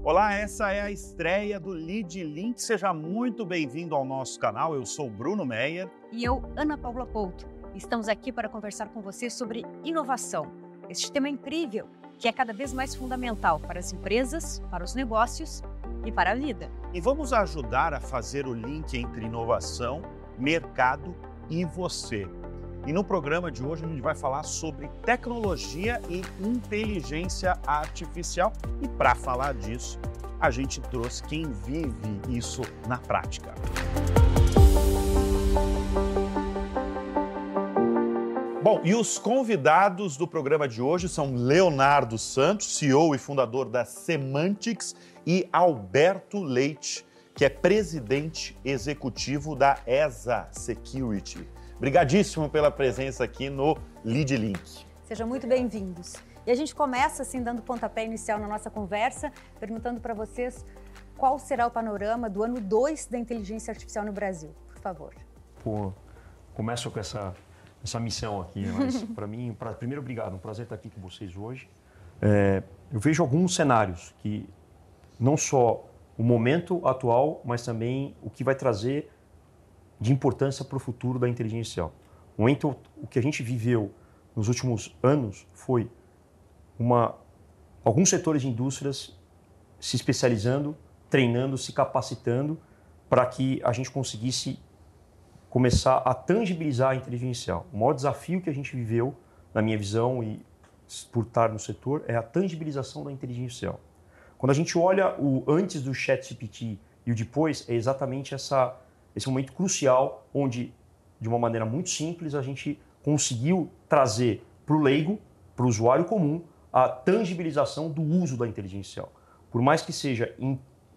Olá, essa é a estreia do Lead Link. Seja muito bem-vindo ao nosso canal. Eu sou Bruno Meyer. E eu, Ana Paula Couto. Estamos aqui para conversar com você sobre inovação. Este tema incrível que é cada vez mais fundamental para as empresas, para os negócios e para a vida. E vamos ajudar a fazer o link entre inovação, mercado e você. E no programa de hoje a gente vai falar sobre tecnologia e inteligência artificial. E para falar disso, a gente trouxe quem vive isso na prática. Bom, e os convidados do programa de hoje são Leonardo Santos, CEO e fundador da Semantics, e Alberto Leite, que é presidente executivo da ESA Security. Obrigadíssimo pela presença aqui no Lead Link. Sejam muito bem-vindos. E a gente começa assim dando pontapé inicial na nossa conversa, perguntando para vocês qual será o panorama do ano 2 da inteligência artificial no Brasil, por favor. Começo com essa missão aqui, mas para mim, primeiro, obrigado, um prazer estar aqui com vocês hoje. Eu vejo alguns cenários que não só o momento atual, mas também o que vai trazer de importância para o futuro da inteligência artificial. O que a gente viveu nos últimos anos foi alguns setores de indústrias se especializando, treinando, se capacitando para que a gente conseguisse começar a tangibilizar a inteligência artificial. O maior desafio que a gente viveu, na minha visão e por estar no setor, é a tangibilização da inteligência artificial. Quando a gente olha o antes do ChatGPT e o depois, é exatamente esse momento crucial onde, de uma maneira muito simples, a gente conseguiu trazer para o leigo, para o usuário comum, a tangibilização do uso da inteligência artificial. Por mais que seja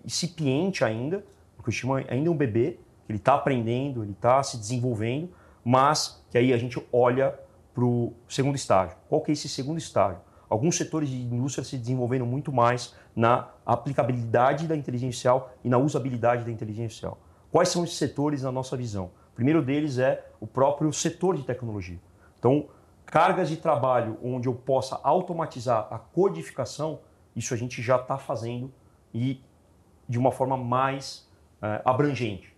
incipiente ainda, porque eu chamo ainda um bebê, que ele está aprendendo, ele está se desenvolvendo, mas que aí a gente olha para o segundo estágio. Qual que é esse segundo estágio? Alguns setores de indústria se desenvolveram muito mais na aplicabilidade da inteligência artificial e na usabilidade da inteligência artificial. Quais são esses setores na nossa visão? O primeiro deles é o próprio setor de tecnologia. Então, cargas de trabalho onde eu possa automatizar a codificação, isso a gente já está fazendo e de uma forma mais abrangente.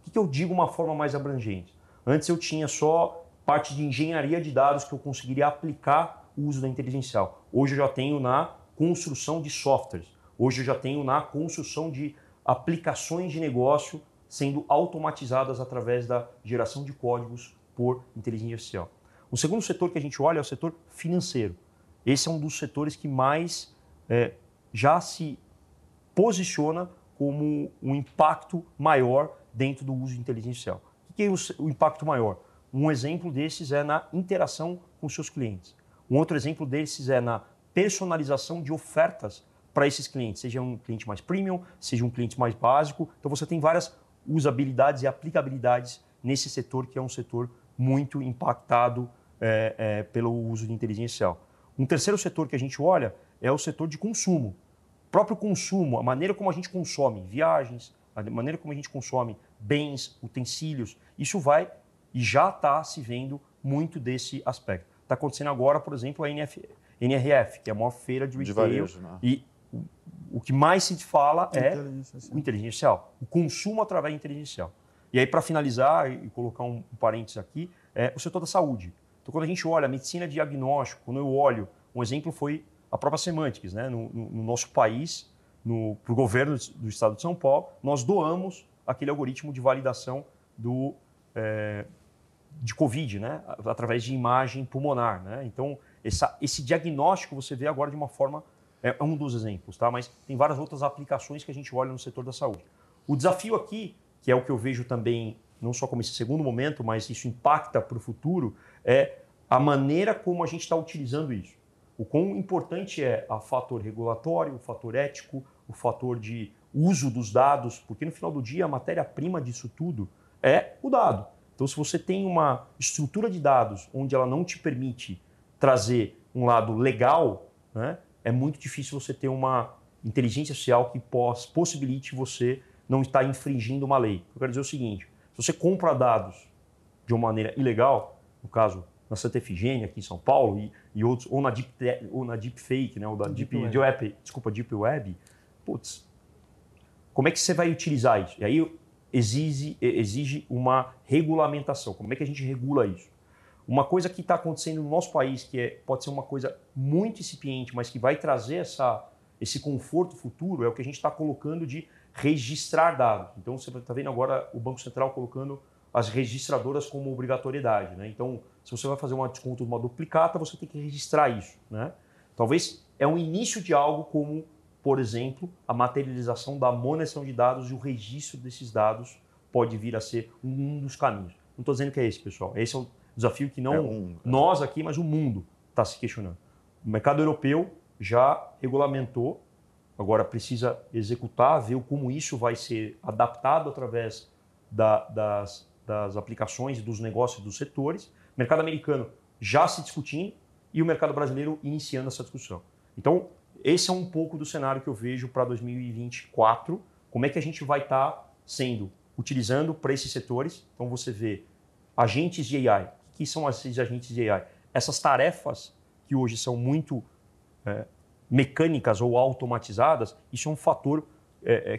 O que eu digo uma forma mais abrangente? Antes eu tinha só parte de engenharia de dados que eu conseguiria aplicar o uso da inteligência artificial. Hoje eu já tenho na construção de softwares. Hoje eu já tenho na construção de aplicações de negócio sendo automatizadas através da geração de códigos por inteligência artificial. O segundo setor que a gente olha é o setor financeiro. Esse é um dos setores que mais já se posiciona como um impacto maior dentro do uso de inteligência artificial. O que é o impacto maior? Um exemplo desses é na interação com seus clientes. Um outro exemplo desses é na personalização de ofertas para esses clientes, seja um cliente mais premium, seja um cliente mais básico. Então você tem várias usabilidades e aplicabilidades nesse setor, que é um setor muito impactado pelo uso de inteligência artificial. Um terceiro setor que a gente olha é o setor de consumo. O próprio consumo, a maneira como a gente consome viagens, a maneira como a gente consome bens, utensílios, isso vai e já está se vendo muito desse aspecto. Está acontecendo agora, por exemplo, a NRF, que é a maior feira de retail, varejo, né? E o que mais se fala é o inteligência artificial, o consumo através da inteligência artificial. E aí, para finalizar e colocar um parênteses aqui, é o setor da saúde. Então, quando a gente olha a medicina diagnóstico, quando eu olho, um exemplo foi a própria Semantics, né? No nosso país, para o governo do estado de São Paulo, nós doamos aquele algoritmo de validação de Covid, né? Através de imagem pulmonar. Né? Então, esse diagnóstico você vê agora de uma forma, é um dos exemplos, tá? Mas tem várias outras aplicações que a gente olha no setor da saúde. O desafio aqui, que é o que eu vejo também, não só como esse segundo momento, mas isso impacta para o futuro, é a maneira como a gente está utilizando isso. O quão importante é o fator regulatório, o fator ético, o fator de uso dos dados, porque no final do dia a matéria-prima disso tudo é o dado. Então, se você tem uma estrutura de dados onde ela não te permite trazer um lado legal, né, é muito difícil você ter uma inteligência artificial que possibilite você não estar infringindo uma lei. Eu quero dizer o seguinte, se você compra dados de uma maneira ilegal, no caso na Santa Efigênia, aqui em São Paulo, e outros, ou na Deepfake, né, ou da Deep Web, putz, como é que você vai utilizar isso? E aí exige uma regulamentação. Como é que a gente regula isso? Uma coisa que está acontecendo no nosso país, que pode ser uma coisa muito incipiente, mas que vai trazer esse conforto futuro, é o que a gente está colocando de registrar dados. Então, você está vendo agora o Banco Central colocando as registradoras como obrigatoriedade, né? Então, se você vai fazer um desconto de uma duplicata, você tem que registrar isso, né? Talvez é um início de algo como, por exemplo, a materialização da monetização de dados e o registro desses dados pode vir a ser um dos caminhos. Não estou dizendo que é esse, pessoal. Esse é um desafio que não nós aqui, mas o mundo está se questionando. O mercado europeu já regulamentou, agora precisa executar, ver como isso vai ser adaptado através das aplicações, dos negócios, dos setores. O mercado americano já se discutindo e o mercado brasileiro iniciando essa discussão. Então, esse é um pouco do cenário que eu vejo para 2024, como é que a gente vai estar utilizando para esses setores. Então, você vê agentes de AI. O que são esses agentes de AI? Essas tarefas que hoje são muito mecânicas ou automatizadas, isso é um fator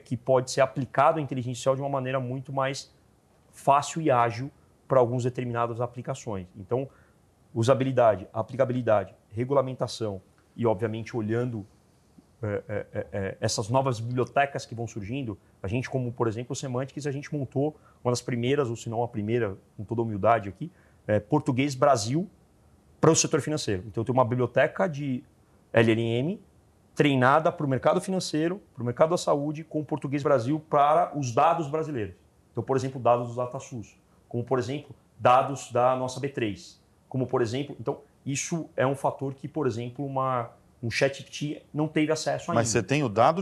que pode ser aplicado à inteligência artificial de uma maneira muito mais fácil e ágil para algumas determinadas aplicações. Então, usabilidade, aplicabilidade, regulamentação e, obviamente, olhando essas novas bibliotecas que vão surgindo, a gente, como, por exemplo, o Semantics, a gente montou uma das primeiras, ou se não a primeira, com toda a humildade aqui, Português Brasil para o setor financeiro. Então, tem uma biblioteca de LLM treinada para o mercado financeiro, para o mercado da saúde, com Português Brasil para os dados brasileiros. Então, por exemplo, dados do DataSUS, como, por exemplo, dados da nossa B3, como, por exemplo... Então, isso é um fator que, por exemplo, um ChatGPT não teve acesso ainda. Mas você tem o dado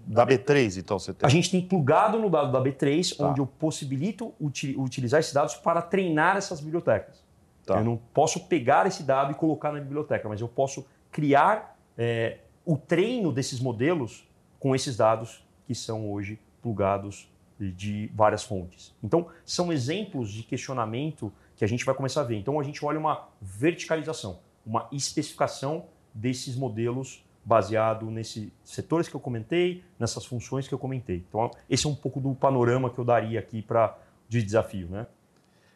da B3, então você tem? A gente tem plugado no dado da B3, onde eu possibilito utilizar esses dados para treinar essas bibliotecas. Eu não posso pegar esse dado e colocar na biblioteca, mas eu posso criar o treino desses modelos com esses dados que são hoje plugados de várias fontes. Então, são exemplos de questionamento que a gente vai começar a ver. Então, a gente olha uma verticalização, uma especificação desses modelos baseado nesses setores que eu comentei, nessas funções que eu comentei. Então, esse é um pouco do panorama que eu daria aqui de desafio, né?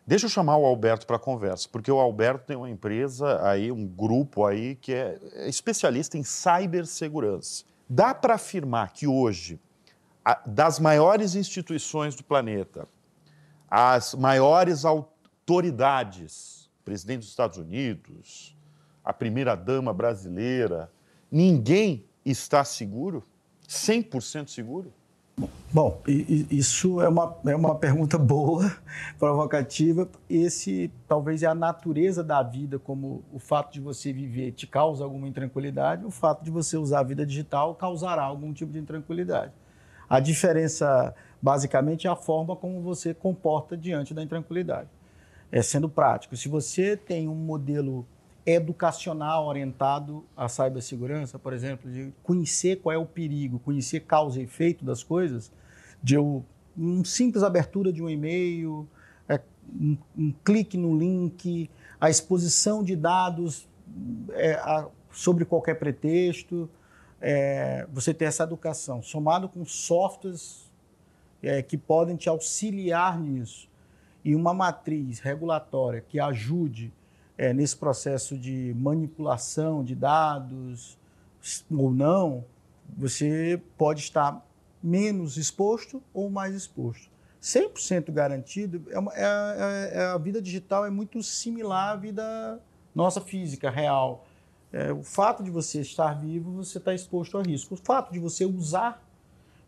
Deixa eu chamar o Alberto para a conversa, porque o Alberto tem uma empresa aí, um grupo aí que é especialista em cibersegurança. Dá para afirmar que hoje, das maiores instituições do planeta, as maiores autoridades, presidente dos Estados Unidos, a primeira-dama brasileira, ninguém está seguro? 100% seguro? Bom, isso é uma pergunta boa, provocativa. Esse talvez é a natureza da vida, como o fato de você viver te causa alguma intranquilidade, o fato de você usar a vida digital causará algum tipo de intranquilidade. A diferença, basicamente, é a forma como você comporta diante da intranquilidade. Sendo prático, se você tem um modelo educacional orientado à cibersegurança, por exemplo, de conhecer qual é o perigo, conhecer causa e efeito das coisas, de uma simples abertura de um e-mail, um clique no link, a exposição de dados sobre qualquer pretexto, você ter essa educação, somado com softwares que podem te auxiliar nisso, e uma matriz regulatória que ajude nesse processo de manipulação de dados ou não, você pode estar menos exposto ou mais exposto. 100% garantido, a vida digital é muito similar à vida nossa física, real. O fato de você estar vivo, você está exposto a risco. O fato de você usar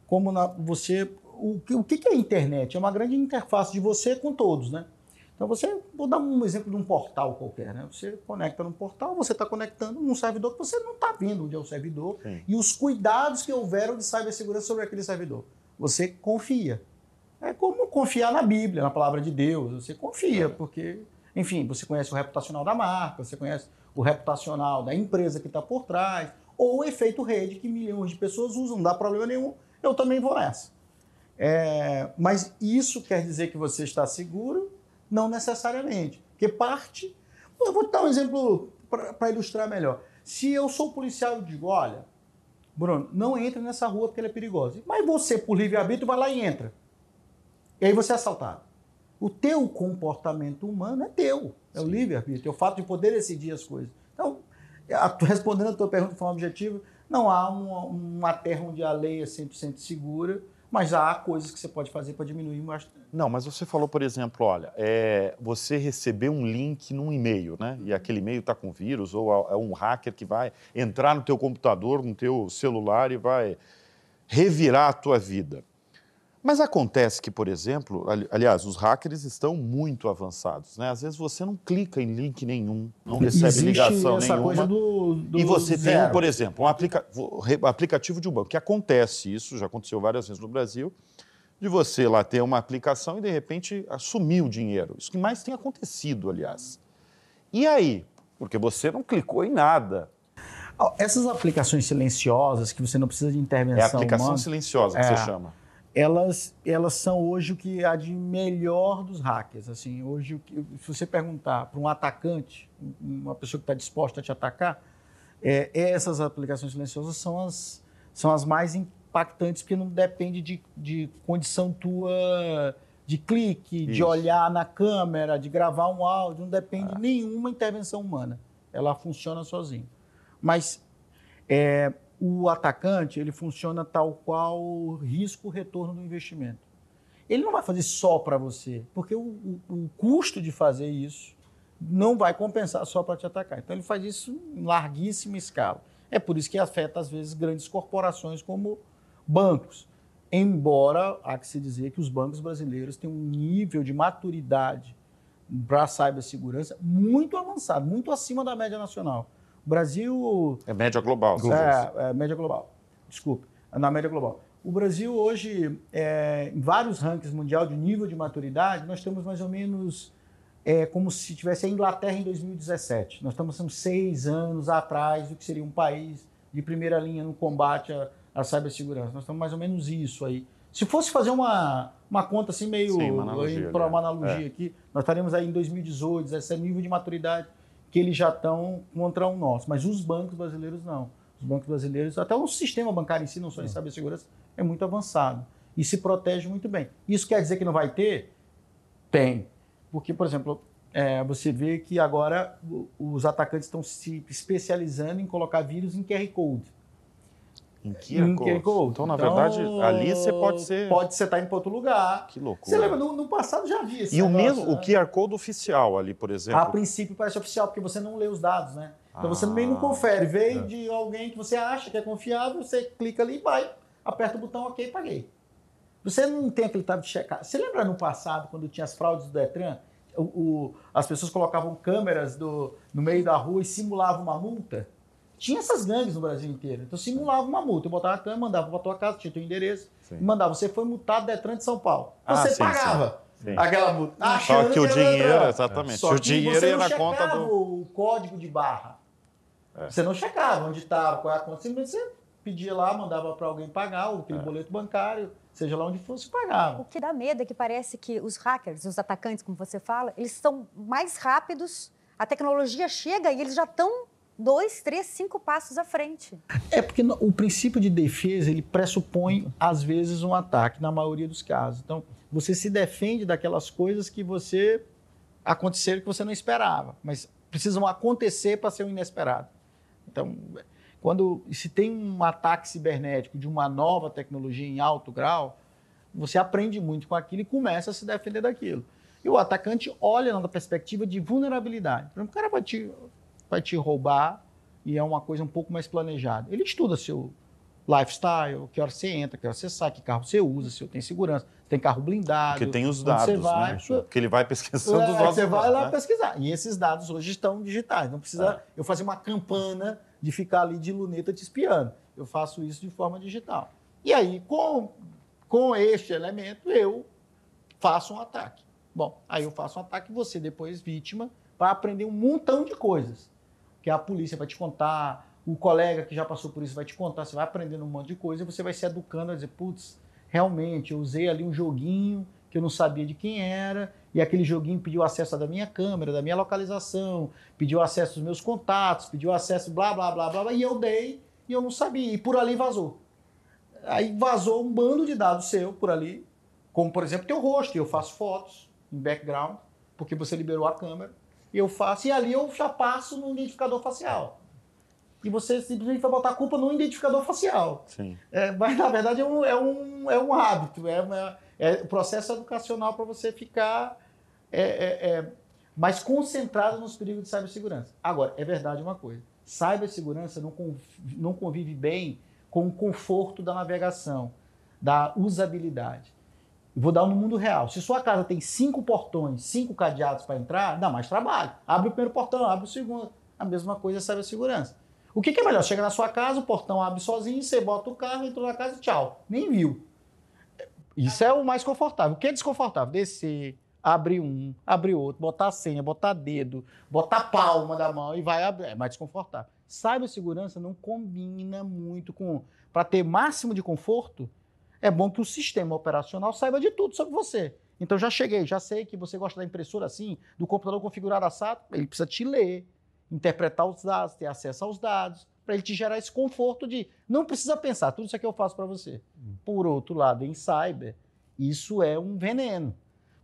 como o que é a internet? É uma grande interface de você com todos, né? Então, vou dar um exemplo de um portal qualquer, né? Você conecta num portal, você está conectando num servidor que você não está vendo onde é o servidor. Sim. E os cuidados que houveram de cibersegurança sobre aquele servidor. Você confia. É como confiar na Bíblia, na palavra de Deus. Você confia, porque, enfim, você conhece o reputacional da marca, você conhece o reputacional da empresa que está por trás, ou o efeito rede que milhões de pessoas usam, não dá problema nenhum, eu também vou nessa. Mas isso quer dizer que você está seguro? Não necessariamente, porque parte... Eu vou dar um exemplo para ilustrar melhor. Se eu sou policial e digo, olha, Bruno, não entre nessa rua porque ela é perigosa. Mas você, por livre-arbítrio, vai lá e entra. E aí você é assaltado. O teu comportamento humano é teu. É o livre-arbítrio. É o fato de poder decidir as coisas. Então, respondendo a tua pergunta de forma objetiva, não há uma terra onde a lei é 100% segura, mas há coisas que você pode fazer para diminuir bastante. Não, mas você falou, por exemplo, olha, você recebeu um link num e-mail, né? E aquele e-mail está com vírus, ou é um hacker que vai entrar no teu computador, no teu celular e vai revirar a tua vida. Mas acontece que, por exemplo, aliás, os hackers estão muito avançados, né? Às vezes você não clica em link nenhum, não recebe ligação essa nenhuma. Coisa do e você zero. tem, por exemplo, um aplicativo de um banco, que acontece isso, já aconteceu várias vezes no Brasil, de você lá ter uma aplicação e, de repente, assumir o dinheiro. Isso que mais tem acontecido, aliás. E aí? Porque você não clicou em nada. Essas aplicações silenciosas, que você não precisa de intervenção É a aplicação humana, silenciosa que você chama. Elas são hoje o que há de melhor dos hackers. Assim, hoje, se você perguntar para um atacante, uma pessoa que está disposta a te atacar, essas aplicações silenciosas são as mais impactantes, porque não depende de condição tua de clique, de olhar na câmera, de gravar um áudio, não depende de nenhuma intervenção humana. Ela funciona sozinha. Mas o atacante, ele funciona tal qual o risco-retorno do investimento. Ele não vai fazer só para você, porque o custo de fazer isso não vai compensar só para te atacar. Então, ele faz isso em larguíssima escala. É por isso que afeta, às vezes, grandes corporações como bancos. Embora, há que se dizer que os bancos brasileiros têm um nível de maturidade para a cibersegurança muito avançado, muito acima da média nacional. O Brasil... É média global. É média global. Desculpe, na média global. O Brasil hoje, em vários rankings mundial de nível de maturidade, nós estamos mais ou menos como se tivesse a Inglaterra em 2017. Nós estamos 6 anos atrás do que seria um país de primeira linha no combate à cibersegurança. Nós estamos mais ou menos isso aí. Se fosse fazer uma conta assim meio... Sim, uma analogia aqui, nós estaríamos aí em 2018, esse nível de maturidade que eles já estão contra o nosso. Mas os bancos brasileiros não. Os bancos brasileiros, até o sistema bancário em si, não só em cibersegurança, é muito avançado. E se protege muito bem. Isso quer dizer que não vai ter? Tem. Porque, por exemplo, você vê que agora os atacantes estão se especializando em colocar vírus em QR Code. Em QR Code? Então, na verdade, ali você pode ser... Pode você estar indo para outro lugar. Que loucura. Você lembra, no passado já havia esse negócio, o mesmo, o QR Code oficial ali, por exemplo... A princípio parece oficial, porque você não lê os dados, né? Então você meio não confere. Veio de alguém que você acha que é confiável, você clica ali e vai, aperta o botão OK, paguei. Você não tem aquele tab de checar. Você lembra no passado, quando tinha as fraudes do Detran, as pessoas colocavam câmeras no meio da rua e simulavam uma multa? Tinha essas gangues no Brasil inteiro. Então simulava uma multa. Eu botava a câmera, mandava para tua casa, tinha teu endereço, e mandava. Você foi multado Detran de São Paulo. Você pagava aquela multa. Só que o dinheiro, exatamente. Só que o dinheiro ia na conta do... Você não checava o código de barra. Você não checava onde estava, qual é a conta. Simplesmente você pedia lá, mandava para alguém pagar, ou aquele boleto bancário, seja lá onde fosse, pagava. O que dá medo é que parece que os hackers, os atacantes, como você fala, eles são mais rápidos, a tecnologia chega e eles já estão 2, 3, 5 passos à frente. É porque o princípio de defesa, ele pressupõe, às vezes, um ataque, na maioria dos casos. Então, você se defende daquelas coisas que aconteceram que você não esperava, mas precisam acontecer para ser um inesperado. Então, se tem um ataque cibernético de uma nova tecnologia em alto grau, você aprende muito com aquilo e começa a se defender daquilo. E o atacante olha na perspectiva de vulnerabilidade. Por exemplo, o cara vai te roubar e é uma coisa um pouco mais planejada. Ele estuda seu lifestyle, que hora você entra, que hora você sai, que carro você usa, se tem segurança, se tem carro blindado. Porque tem os dados, você vai, né? Porque ele vai pesquisando os dados. Você vai lá pesquisar. E esses dados hoje estão digitais. Não precisa eu fazer uma campana de ficar ali de luneta te espiando. Eu faço isso de forma digital. E aí, com este elemento, eu faço um ataque. Bom, aí eu faço um ataque e você, depois vítima, vai aprender um montão de coisas. Que a polícia vai te contar, o colega que já passou por isso vai te contar, você vai aprendendo um monte de coisa e você vai se educando a dizer, putz, realmente, eu usei ali um joguinho que eu não sabia de quem era, e aquele joguinho pediu acesso da minha câmera, da minha localização, pediu acesso dos meus contatos, pediu acesso blá, blá, blá, blá, blá, e eu dei, e eu não sabia, e por ali vazou. Aí vazou um bando de dados seu por ali, como, por exemplo, teu rosto, eu faço fotos em background, porque você liberou a câmera, e eu faço, e ali eu já passo no identificador facial. E você simplesmente vai botar a culpa no identificador facial. Sim. Mas, na verdade, é um hábito, é um processo educacional para você ficar mais concentrado nos perigos de cibersegurança. Agora, é verdade uma coisa, cibersegurança não convive bem com o conforto da navegação, da usabilidade. Vou dar no mundo real. Se sua casa tem 5 portões, 5 cadeados para entrar, dá mais trabalho. Abre o primeiro portão, abre o segundo. A mesma coisa é cibersegurança. O que é melhor? Chega na sua casa, o portão abre sozinho, você bota o carro, entrou na casa e tchau. Nem viu. Isso é o mais confortável. O que é desconfortável? Descer, abrir um, abrir outro, botar a senha, botar dedo, botar a palma da mão e vai abrir. É mais desconfortável. Cibersegurança não combina muito com... Para ter máximo de conforto, é bom que o sistema operacional saiba de tudo sobre você. Então já sei que você gosta da impressora assim, do computador configurado assado, ele precisa te ler, interpretar os dados, ter acesso aos dados, para ele te gerar esse conforto de não precisa pensar, tudo isso aqui eu faço para você. Por outro lado, em cyber, isso é um veneno,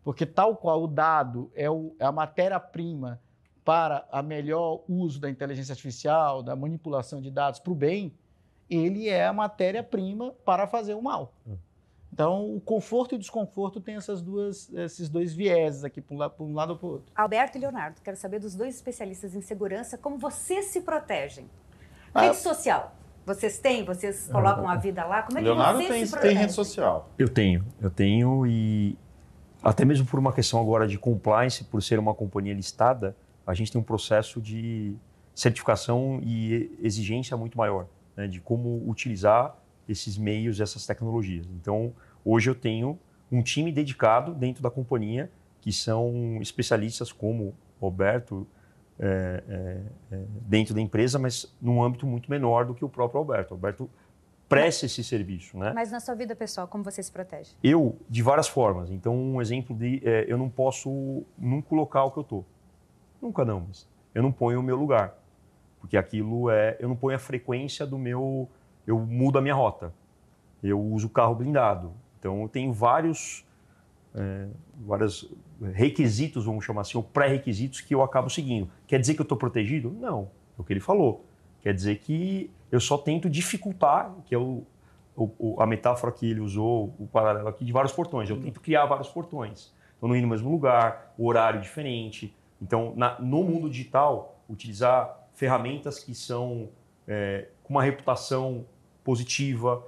porque tal qual o dado é a matéria-prima para o melhor uso da inteligência artificial, da manipulação de dados para o bem, ele é a matéria-prima para fazer o mal. Então, o conforto e o desconforto tem esses dois vieses aqui, para um lado ou para o outro. Alberto e Leonardo, quero saber dos dois especialistas em segurança, como vocês se protegem. Rede social, vocês têm? Vocês colocam a vida lá? Como é que Leonardo vocês se protegem? tem rede social. Eu tenho e até mesmo por uma questão agora de compliance, por ser uma companhia listada, a gente tem um processo de certificação e exigência muito maior, né, de como utilizar esses meios, essas tecnologias. Então, hoje eu tenho um time dedicado dentro da companhia que são especialistas como Roberto dentro da empresa, mas num âmbito muito menor do que o próprio Alberto. O Alberto presta esse serviço, né? Mas na sua vida pessoal, como você se protege? Eu, de várias formas. Então, um exemplo eu não posso nunca colocar o que eu estou. Nunca não, mas eu não ponho o meu lugar. Porque aquilo eu não ponho a frequência do meu... Eu mudo a minha rota. Eu uso carro blindado. Então, eu tenho vários requisitos, vamos chamar assim, ou pré-requisitos que eu acabo seguindo. Quer dizer que eu estou protegido? Não. É o que ele falou. Quer dizer que eu só tento dificultar, que é a metáfora que ele usou, o paralelo aqui, de vários portões. Eu tento criar vários portões. Então, não ir no mesmo lugar, o horário diferente. Então, no mundo digital, utilizar ferramentas que são com uma reputação positiva,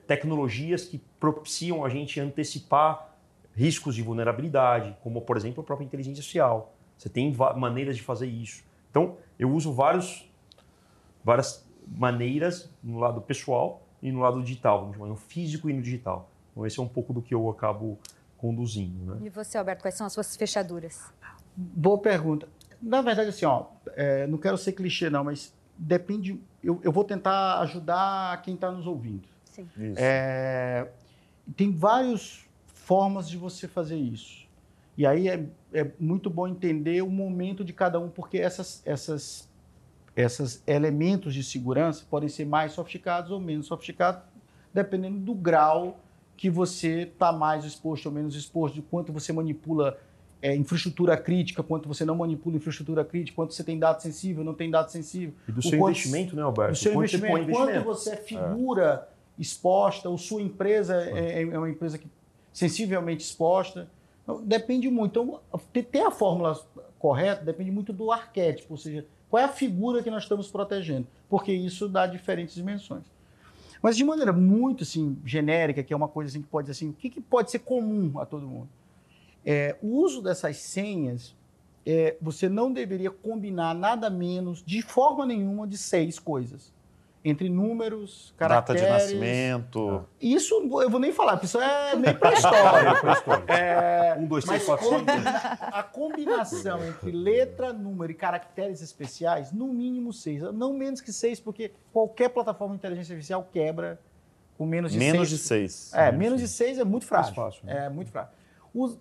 tecnologias que propiciam a gente antecipar riscos de vulnerabilidade, como, por exemplo, a própria inteligência artificial. Você tem maneiras de fazer isso. Então, eu uso várias maneiras no lado pessoal e no lado digital, vamos chamar, no físico e no digital. Então, esse é um pouco do que eu acabo conduzindo, né? E você, Alberto, quais são as suas fechaduras? Boa pergunta. Na verdade, assim, não quero ser clichê não, mas depende... Eu vou tentar ajudar quem está nos ouvindo. Sim. Isso. Tem várias formas de você fazer isso. E aí é muito bom entender o momento de cada um, porque esses elementos de segurança podem ser mais sofisticados ou menos sofisticados, dependendo do grau que você está mais exposto ou menos exposto, de quanto você manipula infraestrutura crítica, quanto você não manipula infraestrutura crítica, quanto você tem dado sensível, não tem dado sensível. E do seu investimento, né, Alberto? Do seu investimento, quanto você é figura exposta, ou sua empresa é uma empresa sensivelmente exposta. Então, depende muito. Então, ter a fórmula correta depende muito do arquétipo, ou seja, qual é a figura que nós estamos protegendo, porque isso dá diferentes dimensões. Mas de maneira muito assim, genérica, que é uma coisa assim, que pode dizer assim, o que pode ser comum a todo mundo? O uso dessas senhas, você não deveria combinar nada menos, de forma nenhuma, de 6 coisas. Entre números, caracteres... Data de nascimento... Isso eu vou nem falar, porque isso é meio pré-história. 1, 2, 3, 4, 5. A combinação entre letra, número e caracteres especiais, no mínimo 6. Não menos que 6, porque qualquer plataforma de inteligência artificial quebra com menos de 6. Menos de 6. Menos de 6 é muito frágil. Mais fácil, né? É muito frágil.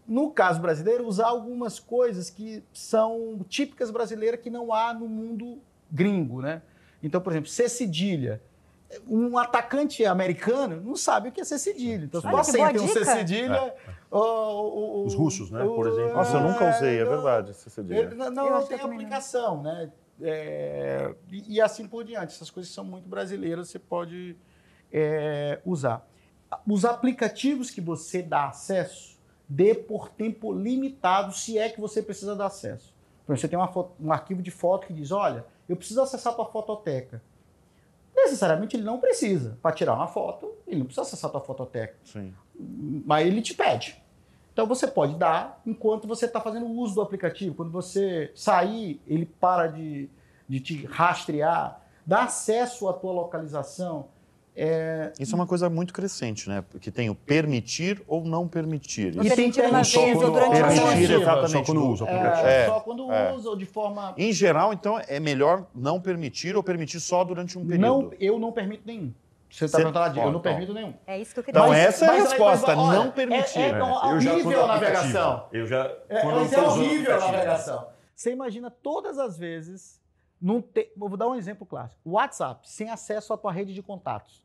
No caso brasileiro, usar algumas coisas que são típicas brasileiras que não há no mundo gringo, né? Então, por exemplo, C cedilha Um atacante americano não sabe o que é C cedilha. Então, se Olha, você que boa tem um C dica. cedilha... Os russos, né, por exemplo. Nossa, eu nunca usei, é verdade, C cedilha. Não acho tem que também não. aplicação, né? E assim por diante. Essas coisas são muito brasileiras, você pode usar. Os aplicativos que você dá acesso, dê por tempo limitado, se é que você precisa dar acesso. Por exemplo, você tem um arquivo de foto que diz, olha, eu preciso acessar a tua fototeca. Necessariamente ele não precisa. Para tirar uma foto, ele não precisa acessar a tua fototeca. Sim. Mas ele te pede. Então você pode dar enquanto você está fazendo uso do aplicativo. Quando você sair, ele para de te rastrear, dá acesso à tua localização. Isso é uma coisa muito crescente, né? Porque tem o permitir ou não permitir. Não E tem permitir uma só vez ou quando- durante um permitir, dia. exatamente. Só quando usa o aplicativo. Só quando usa ou de forma... Em geral, então, é melhor não permitir ou permitir só durante um período. Não, eu não permito nenhum. Você está perguntando lá de eu não Então. permito nenhum. É isso que eu queria Então, dizer. essa é a Mas aí, resposta, olha, não permitir. Eu já horrível a navegação. Eu já... Mas quando eu é tô usando horrível a aplicativo. navegação. Você imagina todas as vezes... Vou dar um exemplo clássico. O WhatsApp, sem acesso à tua rede de contatos.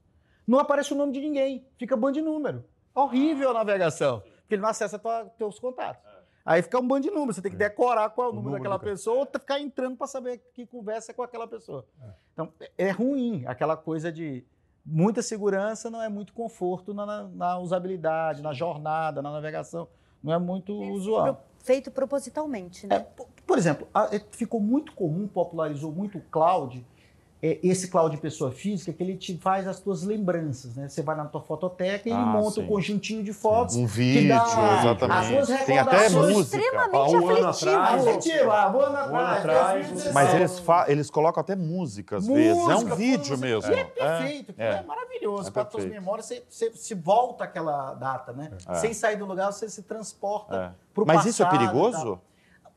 Não aparece o nome de ninguém, fica bando de número. Horrível a navegação, porque ele não acessa teus contatos. Aí fica um bando de número, você tem que decorar qual é o número daquela pessoa ou ficar entrando para saber que conversa com aquela pessoa. Então, é ruim aquela coisa de muita segurança, não é muito conforto na usabilidade, na jornada, na navegação. Não é muito usual. Feito propositalmente, né? Por exemplo, ficou muito comum, popularizou muito o cloud, esse cloud de pessoa física, que ele te faz as tuas lembranças, né? Você vai na tua fototeca e ele monta sim. um conjuntinho de fotos. Um que vídeo, dá as exatamente. tuas Tem até recordações. música. Extremamente Há um ano aflitivo. atrás, Aflitivo, um ano atrás. Mas eles colocam até música, às vezes. É um vídeo mesmo. E é perfeito, é maravilhoso. Para as tuas memórias, você se volta àquela data, né? Sem sair do lugar, você se transporta para o passado. Mas isso é perigoso?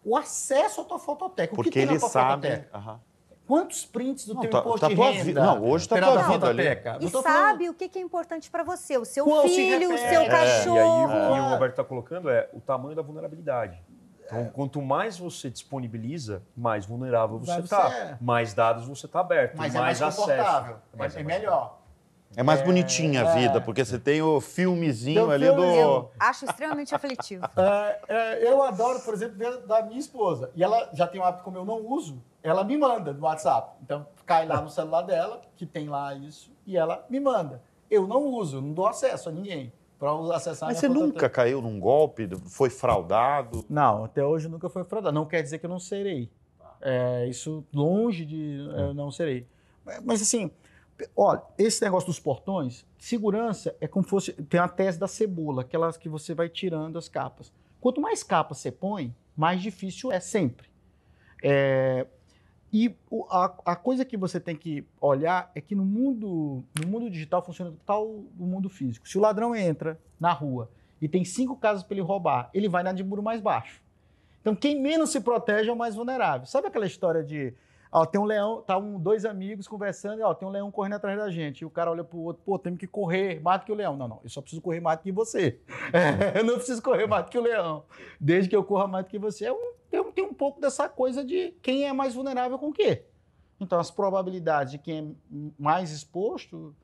O acesso à tua fototeca. O que Porque tem na eles tua sabem. fototeca? Aham. Quantos prints do teu tá- imposto tá de tua renda? vida. Não, hoje tá terá tua da vida ali. fototeca? E Eu tô sabe o que é importante para você, o seu Qual se filho, o refere? seu E aí cachorro. o que o Roberto está colocando é o tamanho da vulnerabilidade. Então, quanto mais você disponibiliza, mais vulnerável você Vai está. você. Mais dados você está aberto, Mas mais é mais confortável. acesso. É melhor. É mais bonitinha a vida, porque você tem o filmezinho Tem o ali filmezinho. do... Acho extremamente aflitivo. Eu adoro, por exemplo, ver da minha esposa. E ela já tem um hábito, como eu não uso, ela me manda no WhatsApp. Então, cai lá no celular dela, que tem lá isso, e ela me manda. Eu não uso, não dou acesso a ninguém para acessar a Mas minha você fototeca. nunca caiu num golpe? Foi fraudado? Não, até hoje nunca foi fraudado. Não quer dizer que eu não serei. Isso longe de eu não serei. Mas assim, olha, esse negócio dos portões, segurança é como se fosse... Tem a tese da cebola, aquelas que você vai tirando as capas. Quanto mais capas você põe, mais difícil é sempre. A coisa que você tem que olhar é que no mundo digital funciona tal do mundo físico. Se o ladrão entra na rua e tem 5 casas para ele roubar, ele vai na de muro mais baixo. Então, quem menos se protege é o mais vulnerável. Sabe aquela história de... tem um leão, dois amigos conversando, tem um leão correndo atrás da gente. E o cara olha pro outro, temos que correr mais do que o leão. Não, eu só preciso correr mais do que você. Eu não preciso correr mais do que o leão. Desde que eu corra mais do que você. Tem um pouco dessa coisa de quem é mais vulnerável com o quê. Então, as probabilidades de quem é mais exposto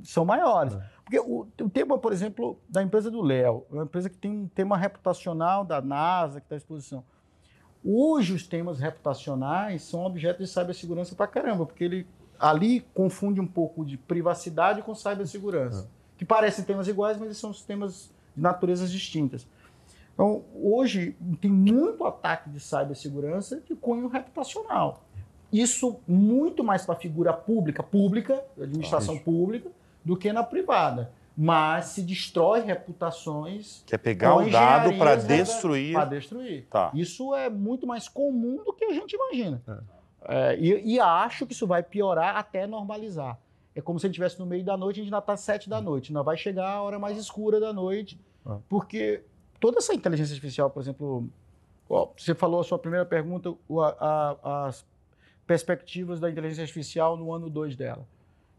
são maiores. Porque o tema, por exemplo, da empresa do Léo, é uma empresa que tem um tema reputacional da NASA, que está à exposição. Hoje, os temas reputacionais são objeto de cibersegurança pra caramba, porque ele ali confunde um pouco de privacidade com cibersegurança, que parecem temas iguais, mas são temas de naturezas distintas. Então, hoje, tem muito ataque de cibersegurança de cunho reputacional. Isso muito mais para a figura pública, administração pública, do que na privada. Mas se destrói reputações... Que é pegar o dado para destruir. Para destruir. Tá. Isso é muito mais comum do que a gente imagina. E acho que isso vai piorar até normalizar. É como se a gente estivesse no meio da noite, a gente ainda está às 7 da noite. Ainda vai chegar a hora mais escura da noite. Porque toda essa inteligência artificial, por exemplo... você falou a sua primeira pergunta, as perspectivas da inteligência artificial no ano 2 dela.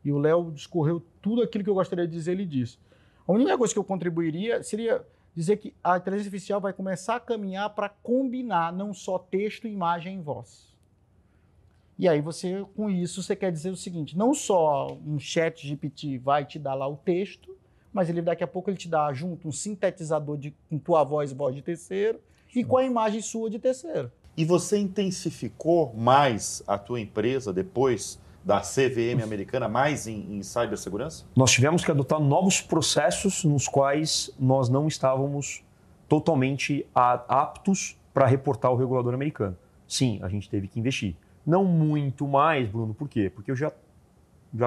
E o Léo discorreu tudo aquilo que eu gostaria de dizer, ele disse. A única coisa que eu contribuiria seria dizer que a inteligência artificial vai começar a caminhar para combinar não só texto, imagem e voz. E aí você, com isso, você quer dizer o seguinte, não só um chat GPT vai te dar lá o texto, mas ele daqui a pouco ele te dá junto um sintetizador com tua voz de terceiro e com a imagem sua de terceiro. E você intensificou mais a tua empresa depois da CVM americana, mais em cibersegurança? Nós tivemos que adotar novos processos nos quais nós não estávamos totalmente aptos para reportar ao regulador americano. Sim, a gente teve que investir. Não muito mais, Bruno, por quê? Porque eu já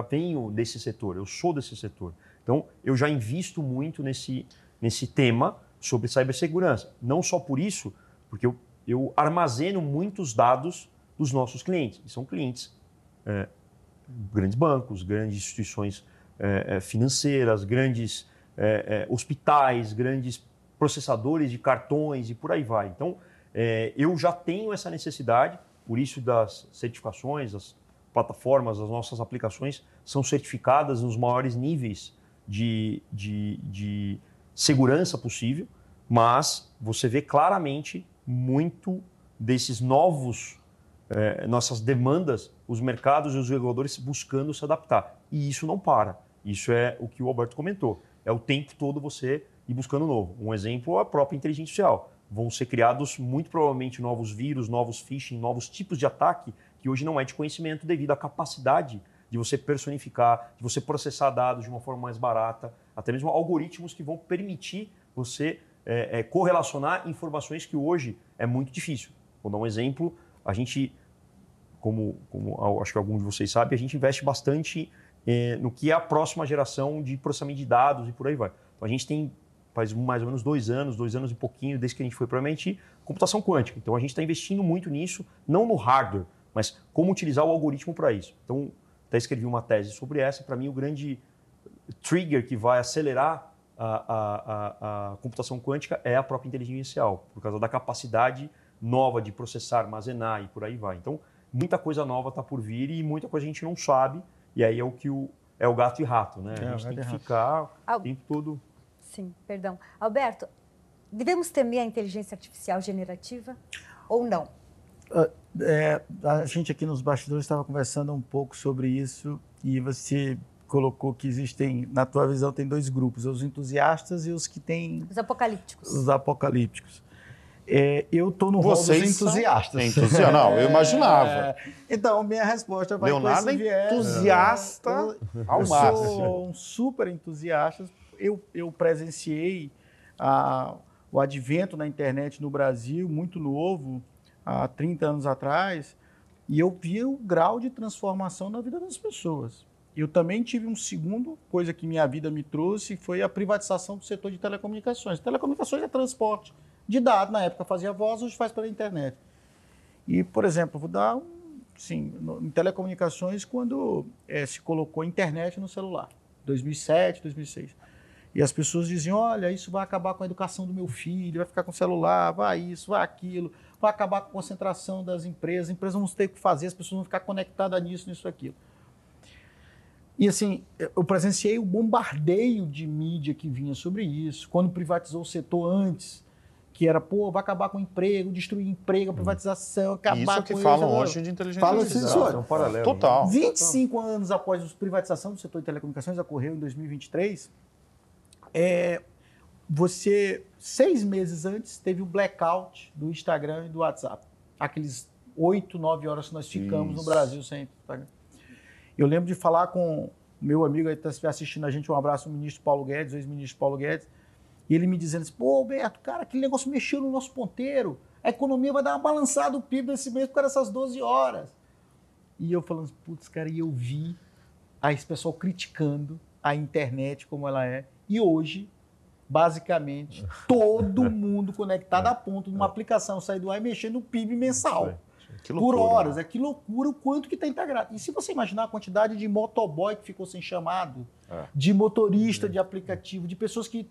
venho desse setor, eu sou desse setor. Então, eu já invisto muito nesse tema sobre cibersegurança. Não só por isso, porque eu armazeno muitos dados dos nossos clientes. E são clientes, grandes bancos, grandes instituições financeiras, grandes hospitais, grandes processadores de cartões e por aí vai. Então, eu já tenho essa necessidade, por isso das certificações, as plataformas, as nossas aplicações são certificadas nos maiores níveis de segurança possível, mas você vê claramente muito desses nossas demandas, os mercados e os reguladores buscando se adaptar. E isso não para. Isso é o que o Alberto comentou. É o tempo todo você ir buscando novo. Um exemplo é a própria inteligência artificial. Vão ser criados, muito provavelmente, novos vírus, novos phishing, novos tipos de ataque que hoje não é de conhecimento devido à capacidade de você personificar, de você processar dados de uma forma mais barata, até mesmo algoritmos que vão permitir você correlacionar informações que hoje é muito difícil. Vou dar um exemplo. A gente, como acho que algum de vocês sabe, a gente investe bastante no que é a próxima geração de processamento de dados e por aí vai. Então, a gente tem, faz mais ou menos 2 anos e pouquinho, desde que a gente foi para a MIT, computação quântica. Então, a gente está investindo muito nisso, não no hardware, mas como utilizar o algoritmo para isso. Então, até escrevi uma tese sobre essa. Para mim, o grande trigger que vai acelerar a computação quântica é a própria inteligência artificial, por causa da capacidade nova de processar, armazenar e por aí vai. Então, muita coisa nova está por vir e muita coisa a gente não sabe, e aí é o gato e rato, né? A gente tem que ficar o tempo todo... Sim, perdão. Alberto, devemos temer a inteligência artificial generativa ou não? A gente aqui nos bastidores estava conversando um pouco sobre isso e você colocou que existem, na tua visão, tem 2 grupos, os entusiastas e os que têm... Os apocalípticos. Os apocalípticos. Eu estou no rol dos entusiastas. Não, eu imaginava. Então, minha resposta vai Leonardo com esse viés. Entusiasta ao máximo. Eu sou um super entusiasta. Eu presenciei o advento na internet no Brasil, muito novo, há 30 anos atrás, e eu vi o grau de transformação na vida das pessoas. Eu também tive um segundo coisa que minha vida me trouxe, foi a privatização do setor de telecomunicações. Telecomunicações é transporte de dados, na época fazia voz, hoje faz pela internet. E, por exemplo, vou dar em telecomunicações, quando se colocou internet no celular, 2007, 2006. E as pessoas diziam, olha, isso vai acabar com a educação do meu filho, vai ficar com o celular, vai isso, vai aquilo, vai acabar com a concentração das empresas, as empresas vão ter o que fazer, as pessoas vão ficar conectadas nisso, aquilo. E assim, eu presenciei o bombardeio de mídia que vinha sobre isso, quando privatizou o setor antes, que era, vai acabar com o emprego, destruir emprego, a privatização, acabar isso com isso. Isso que falam hoje de inteligência artificial. É um paralelo. Total. 25 anos após a privatização do setor de telecomunicações, ocorreu em 2023, 6 meses antes, teve o blackout do Instagram e do WhatsApp. Aqueles 8, 9 horas que nós ficamos no Brasil sem Instagram. Eu lembro de falar com o meu amigo, que está assistindo a gente, um abraço, o ministro Paulo Guedes, o ex-ministro Paulo Guedes, e ele me dizendo assim, Alberto, cara, aquele negócio mexeu no nosso ponteiro, a economia vai dar uma balançada do PIB desse mês por causa dessas 12 horas. E eu falando, putz, cara, e eu vi esse pessoal criticando a internet como ela é, e hoje, basicamente, todo mundo conectado a ponto de uma aplicação sair do ar e mexer no PIB mensal. Por horas. Que loucura o quanto que está integrado. E se você imaginar a quantidade de motoboy que ficou sem chamado, de motorista de aplicativo, de pessoas que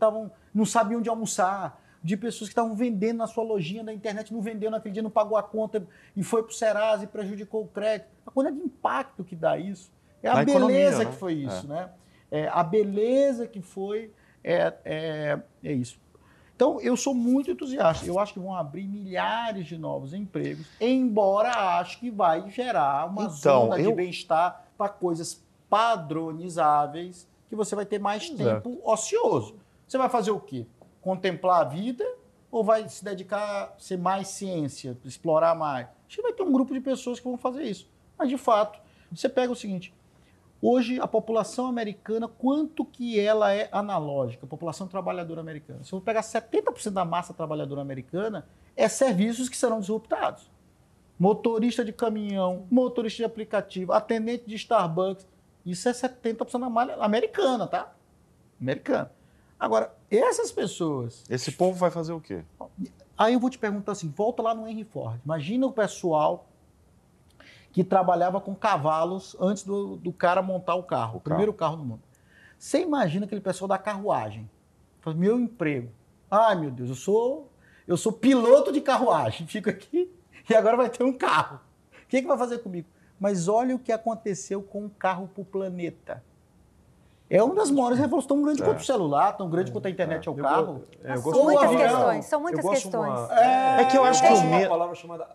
não sabiam onde almoçar, de pessoas que estavam vendendo na sua lojinha da internet, não vendeu naquele dia, não pagou a conta e foi para o Serasa e prejudicou o crédito. A quantidade de impacto que dá isso. É a beleza que foi isso, né? A beleza que foi isso. Então, eu sou muito entusiasta. Eu acho que vão abrir milhares de novos empregos, embora acho que vai gerar uma zona de bem-estar para coisas padronizáveis, que você vai ter mais tempo ocioso. Você vai fazer o quê? Contemplar a vida ou vai se dedicar a ser mais ciência, explorar mais? Acho que vai ter um grupo de pessoas que vão fazer isso. Mas, de fato, você pega o seguinte... Hoje, a população americana, quanto que ela é analógica, a população trabalhadora americana? Se eu pegar 70% da massa trabalhadora americana, é serviços que serão disruptados. Motorista de caminhão, motorista de aplicativo, atendente de Starbucks, isso é 70% da malha americana, tá? Americana. Agora, essas pessoas... Esse povo vai fazer o quê? Aí eu vou te perguntar assim, volta lá no Henry Ford. Imagina o pessoal que trabalhava com cavalos antes do cara montar o carro, o primeiro carro do mundo. Você imagina aquele pessoal da carruagem? Meu emprego. Ai, meu Deus, eu sou piloto de carruagem, fico aqui e agora vai ter um carro. O que vai fazer comigo? Mas olha o que aconteceu com o carro para o planeta. É uma das maiores revoluções, tão grande quanto o celular, tão grande quanto a internet é o carro. São muitas questões, são muitas questões. É que eu acho que uma palavra chamada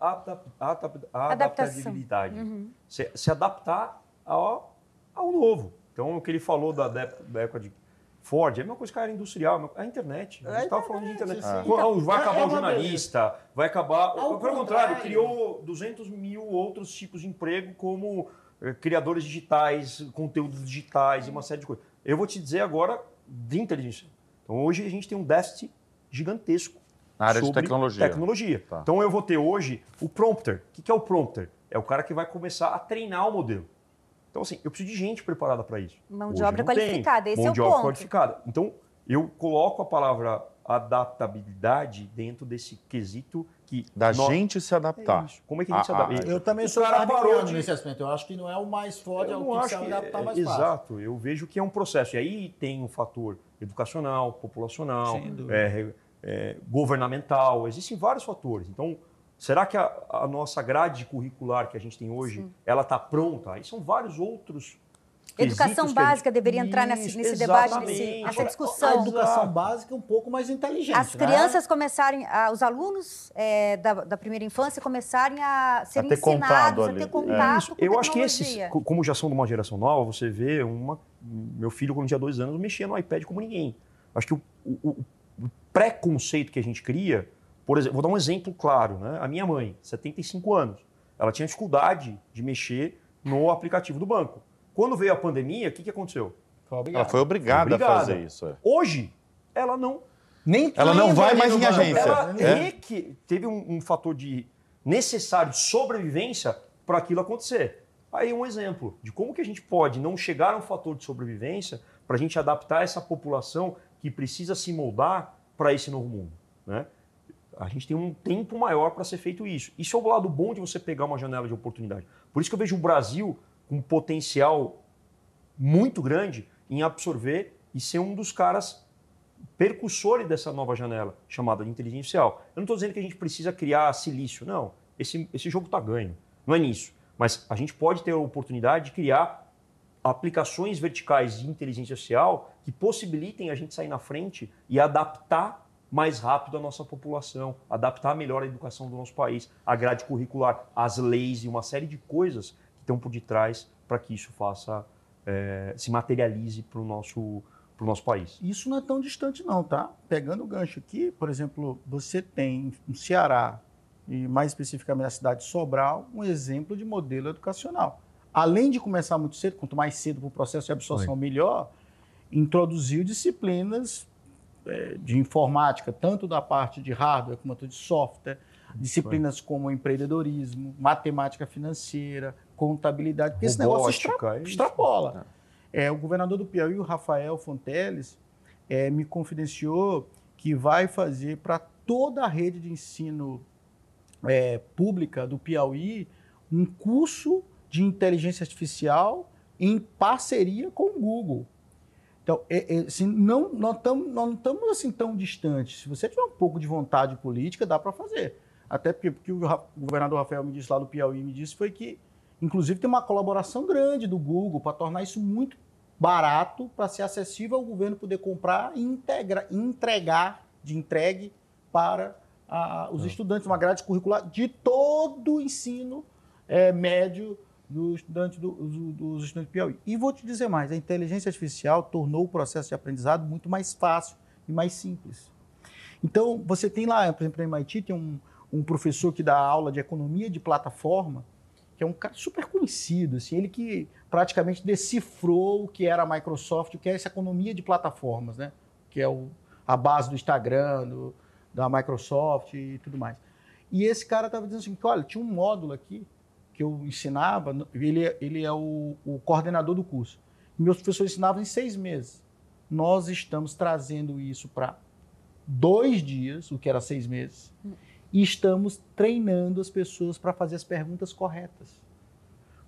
adaptabilidade. Se adaptar ao novo. Então, o que ele falou da época de Ford, é a mesma coisa que a área industrial, a internet. A gente estava falando de internet. Vai acabar o jornalista, vai acabar... Pelo contrário, criou 200 mil outros tipos de emprego, como criadores digitais, conteúdos digitais e uma série de coisas. Eu vou te dizer agora de inteligência. Então, hoje a gente tem um déficit gigantesco na área de tecnologia. Tá. Então, eu vou ter hoje o prompter. O que é o prompter? É o cara que vai começar a treinar o modelo. Então, assim, eu preciso de gente preparada para isso. Mão de obra qualificada, esse é o ponto. Mão de obra qualificada. Então, eu coloco a palavra adaptabilidade dentro desse quesito que... gente se adaptar. Como é que a gente se adapta? Eu também sou parado nesse aspecto. Eu acho que não é o mais forte, é o que se adaptar mais fácil. Exato. Eu vejo que é um processo. E aí tem um fator educacional, populacional, governamental. Existem vários fatores. Então, será que a nossa grade curricular que a gente tem hoje, ela está pronta? Aí são vários outros... Educação básica deveria entrar nesse debate, nessa discussão. A educação básica é um pouco mais inteligente. As crianças começarem, os alunos da primeira infância começarem a serem ensinados a ter contato com eu acho que esses, como já são de uma geração nova, você vê meu filho, quando tinha 2 anos, mexia no iPad como ninguém. Acho que o preconceito que a gente cria, por exemplo, vou dar um exemplo claro, né? A minha mãe, 75 anos, ela tinha dificuldade de mexer no aplicativo do banco. Quando veio a pandemia, o que aconteceu? Ela foi obrigada a fazer isso. Hoje, ela não... Ela não vai mais em agência. Ela teve um fator necessário de sobrevivência para aquilo acontecer. Aí um exemplo de como que a gente pode não chegar a um fator de sobrevivência para a gente adaptar essa população que precisa se moldar para esse novo mundo, né? A gente tem um tempo maior para ser feito isso. Isso é o lado bom de você pegar uma janela de oportunidade. Por isso que eu vejo o Brasil com um potencial muito grande em absorver e ser um dos caras percussores dessa nova janela chamada de inteligência artificial. Eu não estou dizendo que a gente precisa criar silício, não. Esse jogo está ganho, não é nisso. Mas a gente pode ter a oportunidade de criar aplicações verticais de inteligência artificial que possibilitem a gente sair na frente e adaptar mais rápido a nossa população, adaptar melhor a educação do nosso país, a grade curricular, as leis e uma série de coisas que estão por detrás para que isso se materialize para o nosso país. Isso não é tão distante não, tá? Pegando o gancho aqui, por exemplo, você tem no Ceará, e mais especificamente na cidade de Sobral, um exemplo de modelo educacional. Além de começar muito cedo, quanto mais cedo o processo de absorção melhor, introduziu disciplinas de informática, tanto da parte de hardware quanto de software, disciplinas como empreendedorismo, matemática financeira, contabilidade, porque esse negócio extrapola. O governador do Piauí, o Rafael Fonteles, me confidenciou que vai fazer para toda a rede de ensino pública do Piauí um curso de inteligência artificial em parceria com o Google. Então, assim, não estamos assim tão distantes. Se você tiver um pouco de vontade política, dá para fazer. Até porque o governador Rafael me disse lá do Piauí, foi que, inclusive, tem uma colaboração grande do Google para tornar isso muito barato, para ser acessível ao governo poder comprar e entregar de entregue para os estudantes, uma grade curricular de todo o ensino médio dos estudantes dos estudantes de Piauí. E vou te dizer mais, a inteligência artificial tornou o processo de aprendizado muito mais fácil e mais simples. Então, você tem lá, por exemplo, na MIT, tem um professor que dá aula de economia de plataforma, que é um cara super conhecido, assim, ele que praticamente decifrou o que era a Microsoft, o que é essa economia de plataformas, né? Que é a base do Instagram, da Microsoft e tudo mais. E esse cara estava dizendo assim, que, olha, tinha um módulo aqui que eu ensinava, ele é o coordenador do curso. Meus professores ensinavam em 6 meses. Nós estamos trazendo isso para 2 dias, o que era 6 meses, e estamos treinando as pessoas para fazer as perguntas corretas.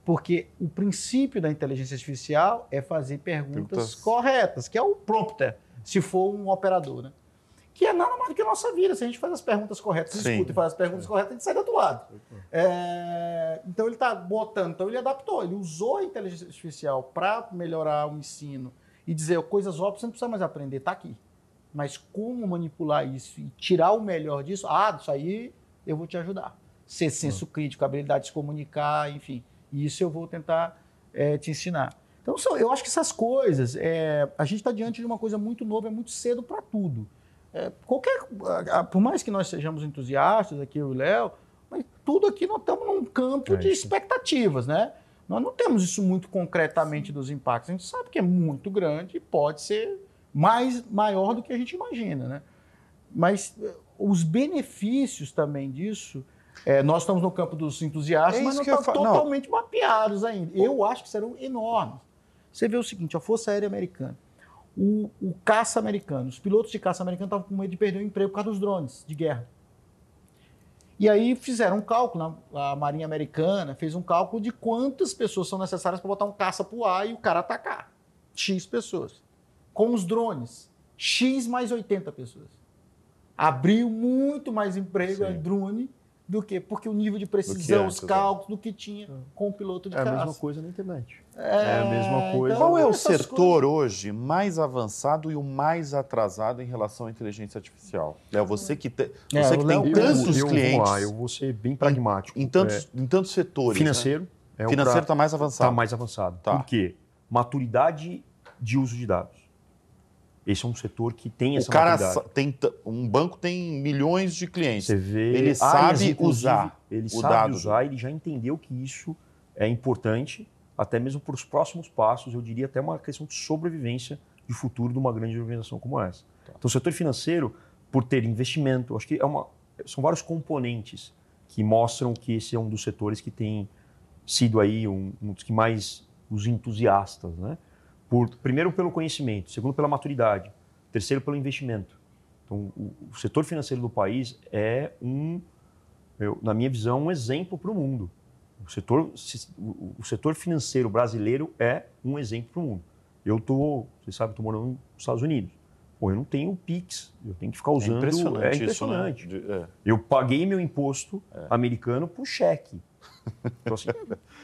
Porque o princípio da inteligência artificial é fazer perguntas corretas, que é o prompter, se for um operador, né? Que é nada mais do que a nossa vida. Se a gente faz as perguntas corretas, escuta e faz as perguntas corretas, a gente sai do outro lado. Então ele está botando, então ele adaptou, ele usou a inteligência artificial para melhorar o ensino e dizer coisas óbvias, você não precisa mais aprender, está aqui. Mas como manipular isso e tirar o melhor disso? Isso aí eu vou te ajudar. Ser senso crítico, habilidade de se comunicar, enfim. Isso eu vou tentar te ensinar. Então, eu acho que essas coisas, a gente está diante de uma coisa muito nova, é muito cedo para tudo. Por mais que nós sejamos entusiastas, aqui eu e o Léo, mas tudo aqui nós estamos num campo de expectativas, né? Nós não temos isso muito concretamente dos impactos. A gente sabe que é muito grande e pode ser maior do que a gente imagina, né? Mas os benefícios também disso, nós estamos no campo dos entusiastas, mas não estão totalmente mapeados ainda. Eu acho que serão enormes. Você vê o seguinte, a Força Aérea Americana, o caça americano, os pilotos de caça americano estavam com medo de perder o emprego por causa dos drones de guerra. E aí fizeram um cálculo, a Marinha Americana fez um cálculo de quantas pessoas são necessárias para botar um caça para o ar e o cara atacar. X pessoas. Com os drones, X mais 80 pessoas. Abriu muito mais emprego em drone do que, porque o nível de precisão, os cálculos, do que tinha com o piloto de caça. É a mesma coisa na internet. É a mesma coisa. Qual é o setor hoje mais avançado e o mais atrasado em relação à inteligência artificial? Léo, você que tem tantos clientes. Vamos lá, eu vou ser bem pragmático. Em tantos setores. Financeiro. Né? Financeiro está mais avançado. Está mais avançado. Tá. Por quê? Maturidade de uso de dados. Esse é um setor que tem essa maturidade. Um banco tem milhões de clientes. Você vê, ele sabe usar ele sabe usar, ele já entendeu que isso é importante, até mesmo para os próximos passos, eu diria até uma questão de sobrevivência de futuro de uma grande organização como essa. Tá. Então, o setor financeiro, por ter investimento, acho que são vários componentes que mostram que esse é um dos setores que tem sido aí um dos que mais os entusiastas, né? Primeiro pelo conhecimento, segundo pela maturidade, terceiro pelo investimento. Então, o setor financeiro do país é na minha visão, um exemplo para o mundo. O setor financeiro brasileiro é um exemplo para o mundo. Você sabe, estou morando nos Estados Unidos. Eu não tenho Pix, eu tenho que ficar usando. É impressionante. Isso, né? Eu paguei meu imposto americano por cheque. Então, assim,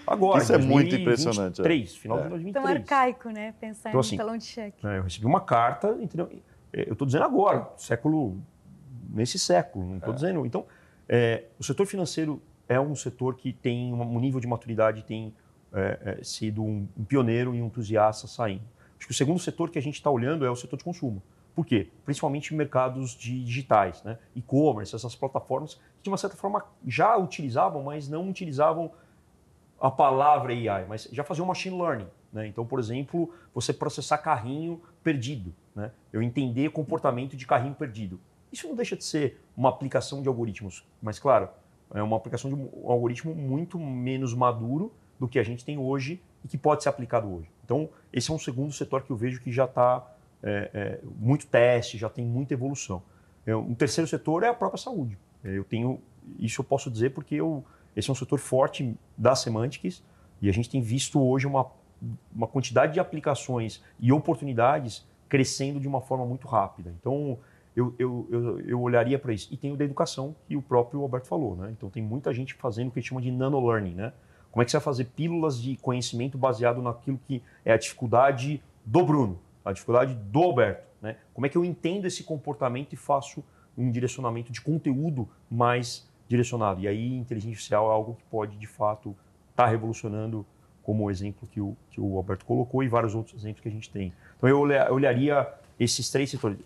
agora, isso é muito impressionante. Final de 2023. Tão arcaico, né? Pensar então, em talão de cheque. Eu recebi uma carta, entendeu? Eu estou dizendo agora, nesse século, não estou dizendo. Então, o setor financeiro é um setor que tem um nível de maturidade, tem sido um pioneiro e um entusiasta saindo. Acho que o segundo setor que a gente está olhando é o setor de consumo. Por quê? Principalmente mercados digitais, né? E-commerce, essas plataformas que de uma certa forma já utilizavam, mas não utilizavam a palavra AI, mas já faziam machine learning, né? Então, por exemplo, você processar carrinho perdido, né? Eu entender comportamento de carrinho perdido. Isso não deixa de ser uma aplicação de algoritmos, mas claro, é uma aplicação de um algoritmo muito menos maduro do que a gente tem hoje e que pode ser aplicado hoje. Então, esse é um segundo setor que eu vejo que já está muito teste, já tem muita evolução. Um terceiro setor é a própria saúde. Isso eu posso dizer porque esse é um setor forte da Semantics e a gente tem visto hoje uma quantidade de aplicações e oportunidades crescendo de uma forma muito rápida. Então, eu olharia para isso. E tem o da educação, que o próprio Alberto falou, né? Então, tem muita gente fazendo o que a gente chama de nano-learning, né? Como é que você vai fazer pílulas de conhecimento baseado naquilo que é a dificuldade do Bruno, a dificuldade do Alberto. né? Como é que eu entendo esse comportamento e faço um direcionamento de conteúdo mais direcionado? E aí, inteligência artificial é algo que pode, de fato, estar revolucionando, como o exemplo que o Alberto colocou e vários outros exemplos que a gente tem. Então, eu olharia esses 3 setores.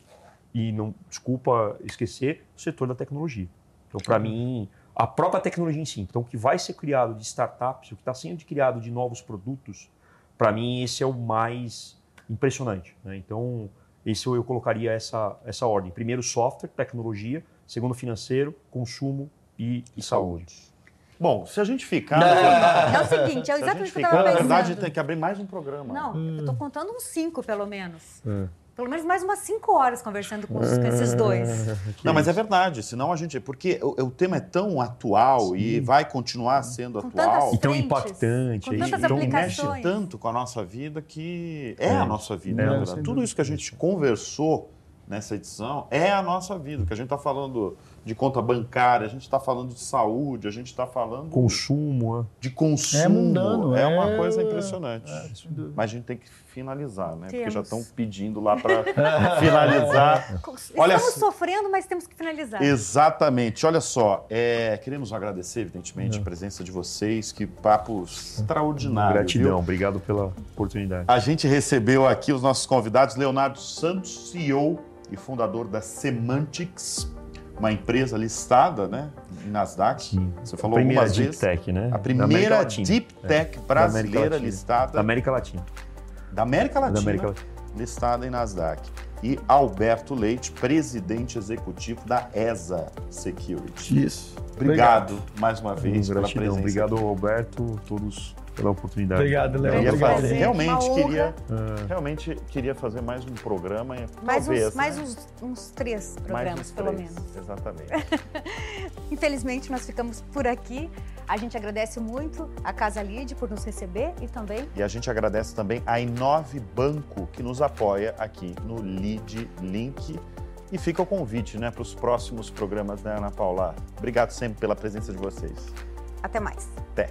E, não, desculpa esquecer, o setor da tecnologia. Então, para mim, a própria tecnologia em si. Então, o que vai ser criado de startups, o que está sendo criado de novos produtos, para mim, esse é o mais impressionante, né? Então, esse eu colocaria essa ordem. Primeiro, software, tecnologia. Segundo, financeiro, consumo e saúde. Bom, se a gente ficar... É o seguinte, é exatamente o que eu estava pensando. Na verdade, tem que abrir mais um programa. Não, eu estou contando uns 5, pelo menos. Pelo menos mais umas 5 horas conversando com esses dois. Não, mas é verdade, senão a gente... Porque o tema é tão atual e vai continuar sendo atual. E tão impactante. Com tantas então aplicações. mexe tanto com a nossa vida que é a nossa vida. Né? Tudo isso que a gente conversou nessa edição é a nossa vida. Que a gente está falando de conta bancária, a gente está falando de saúde, a gente está falando... Consumo. De consumo. É mundano. É uma coisa impressionante. Mas a gente tem que finalizar, né? Porque já estão pedindo lá para finalizar. Estamos sofrendo, mas temos que finalizar. Exatamente. Olha só, queremos agradecer, evidentemente, a presença de vocês. Que papo extraordinário. Gratidão, viu? Obrigado pela oportunidade. A gente recebeu aqui os nossos convidados, Leonardo Santos, CEO e fundador da Semantics, uma empresa listada, né, em Nasdaq. Sim. Você falou algumas vezes. Deep Tech, né? A primeira Deep Tech brasileira listada. Da América Latina. Da América Latina. Da América Latina. Listada em Nasdaq. E Alberto Leite, presidente executivo da ESA Security. Isso. Obrigado mais uma vez pela Gratidão. presença. Obrigado, Alberto, todos pela oportunidade. Obrigado, Léo. Realmente queria fazer mais um programa. Mais talvez, uns 3 programas, pelo menos. Exatamente. Infelizmente, nós ficamos por aqui. A gente agradece muito a Casa Lead por nos receber e também... E a gente agradece também a Inove Banco, que nos apoia aqui no Lead Link. E fica o convite, né, para os próximos programas, né, Ana Paula? Obrigado sempre pela presença de vocês. Até mais. Até.